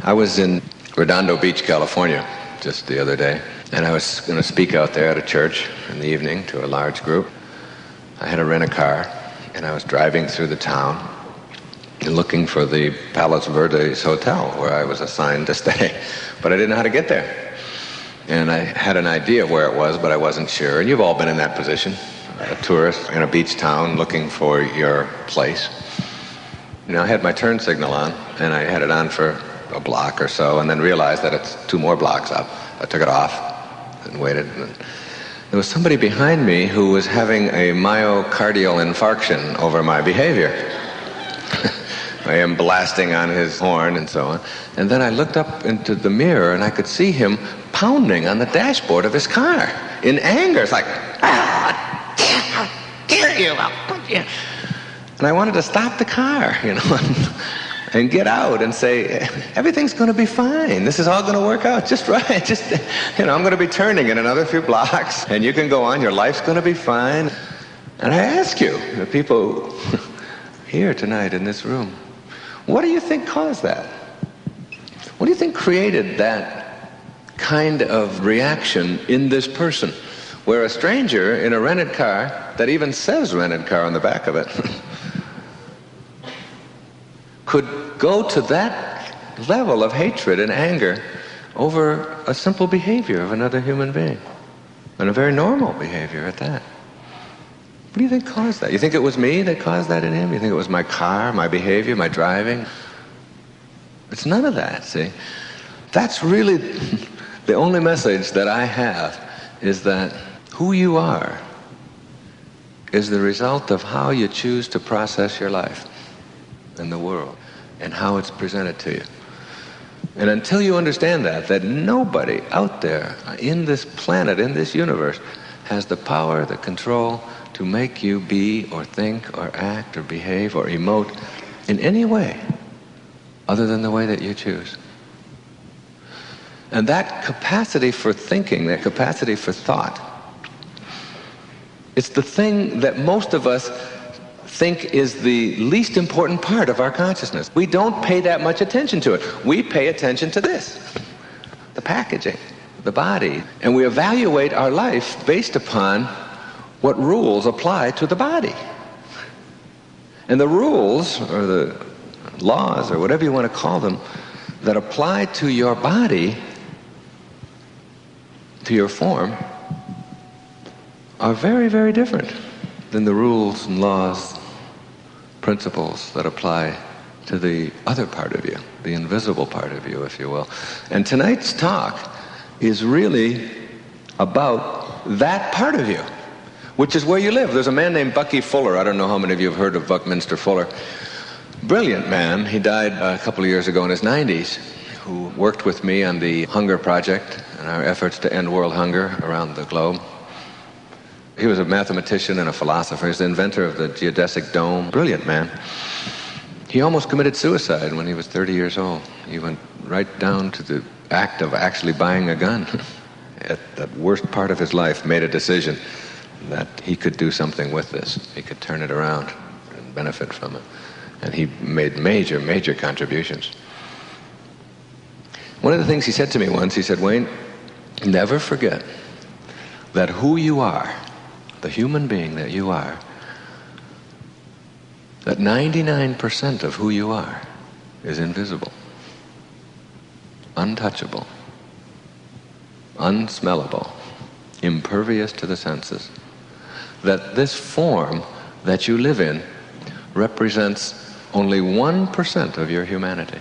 I was in Redondo Beach, California, just the other day, and I was going to speak out there at a church in the evening to a large group. I had to rent a car, and I was driving through the town and looking for the Palos Verdes Hotel where I was assigned to stay, but I didn't know how to get there. And I had an idea of where it was, but I wasn't sure. And you've all been in that position, a tourist in a beach town looking for your place. I had my turn signal on, and I had it on for a block or so, and then realized that it's 2 more blocks up. I took it off and waited. And there was somebody behind me who was having a myocardial infarction over my behavior. I am blasting on his horn and so on. And then I looked up into the mirror, and I could see him pounding on the dashboard of his car in anger. It's like, how dare you? And I wanted to stop the car, and get out and say, everything's going to be fine. This is all going to work out just right. I'm going to be turning in another few blocks, and you can go on. Your life's going to be fine. And I ask you, the people here tonight in this room, what do you think caused that? What do you think created that kind of reaction in this person, where a stranger in a rented car that even says rented car on the back of it could go to that level of hatred and anger over a simple behavior of another human being, and a very normal behavior at that? What do you think caused that? You think it was me that caused that in him? You think it was my car, my behavior, my driving? It's none of that, see? That's really the only message that I have, is that who you are is the result of how you choose to process your life and the world and how it's presented to you. And until you understand that nobody out there in this planet, in this universe, has the power, the control to make you be or think or act or behave or emote in any way other than the way that you choose. And that capacity for thinking, that capacity for thought, it's the thing that most of us think is the least important part of our consciousness. We don't pay that much attention to it. We pay attention to this, the packaging, the body, and we evaluate our life based upon what rules apply to the body. And the rules, or the laws, or whatever you want to call them, that apply to your body, to your form, are very, very different than the rules and laws, principles that apply to the other part of you, the invisible part of you, if you will. And tonight's talk is really about that part of you, which is where you live. There's a man named Bucky Fuller. I don't know how many of you have heard of Buckminster Fuller. Brilliant man. He died a couple of years ago in his 90s, who worked with me on the Hunger Project and our efforts to end world hunger around the globe. He was a mathematician and a philosopher. He's the inventor of the geodesic dome. Brilliant man. He almost committed suicide when he was 30 years old. He went right down to the act of actually buying a gun. At that worst part of his life, made a decision that he could do something with this. He could turn it around and benefit from it. And he made major, major contributions. One of the things he said to me once, he said, Wayne, never forget that who you are, the human being that you are, that 99% of who you are is invisible, untouchable, unsmellable, impervious to the senses. That this form that you live in represents only 1% of your humanity.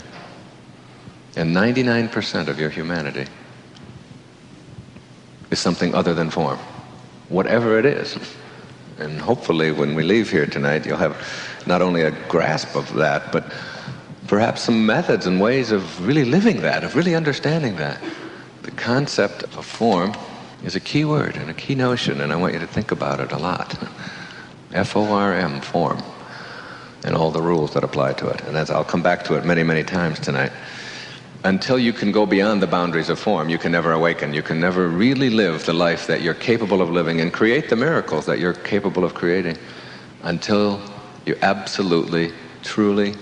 And 99% of your humanity is something other than form, whatever it is. And hopefully when we leave here tonight, you'll have not only a grasp of that, but perhaps some methods and ways of really living that, of really understanding that. The concept of form is a key word and a key notion, and I want you to think about it a lot. F-O-R-M, form, and all the rules that apply to it. And as I'll come back to it many, many times tonight. Until you can go beyond the boundaries of form, you can never awaken. You can never really live the life that you're capable of living and create the miracles that you're capable of creating until you absolutely, truly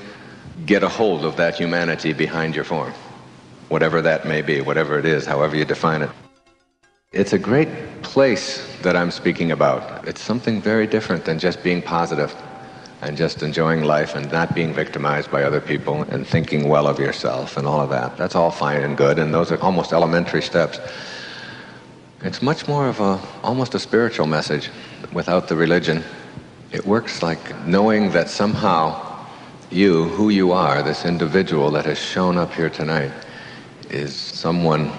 get a hold of that humanity behind your form. whatever that may be, whatever it is, however you define it. It's a great place that I'm speaking about. It's something very different than just being positive and just enjoying life and not being victimized by other people and thinking well of yourself and all of that. That's all fine and good, and those are almost elementary steps. It's much more of almost a spiritual message without the religion. It works like knowing that somehow you, who you are, this individual that has shown up here tonight, is someone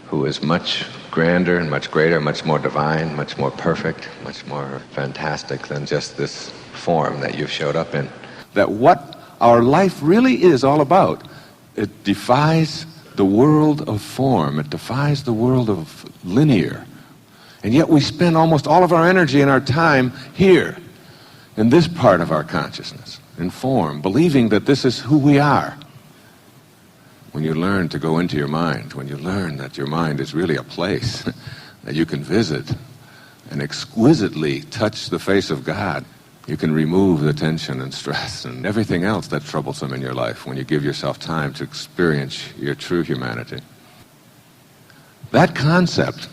who is much grander and much greater, much more divine, much more perfect, much more fantastic than just this form that you've showed up in. That what our life really is all about, it defies the world of form, it defies the world of linear. And yet we spend almost all of our energy and our time here, in this part of our consciousness, in form, believing that this is who we are. When you learn to go into your mind, when you learn that your mind is really a place that you can visit and exquisitely touch the face of God, you can remove the tension and stress and everything else that's troublesome in your life when you give yourself time to experience your true humanity. That concept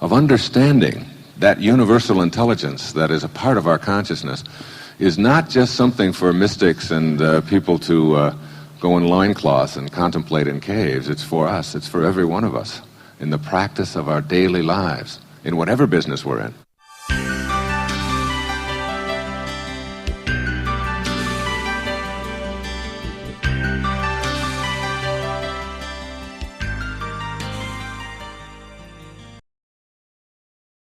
of understanding that universal intelligence that is a part of our consciousness is not just something for mystics and people to go in loincloths and contemplate in caves. It's for us. It's for every one of us in the practice of our daily lives, in whatever business we're in.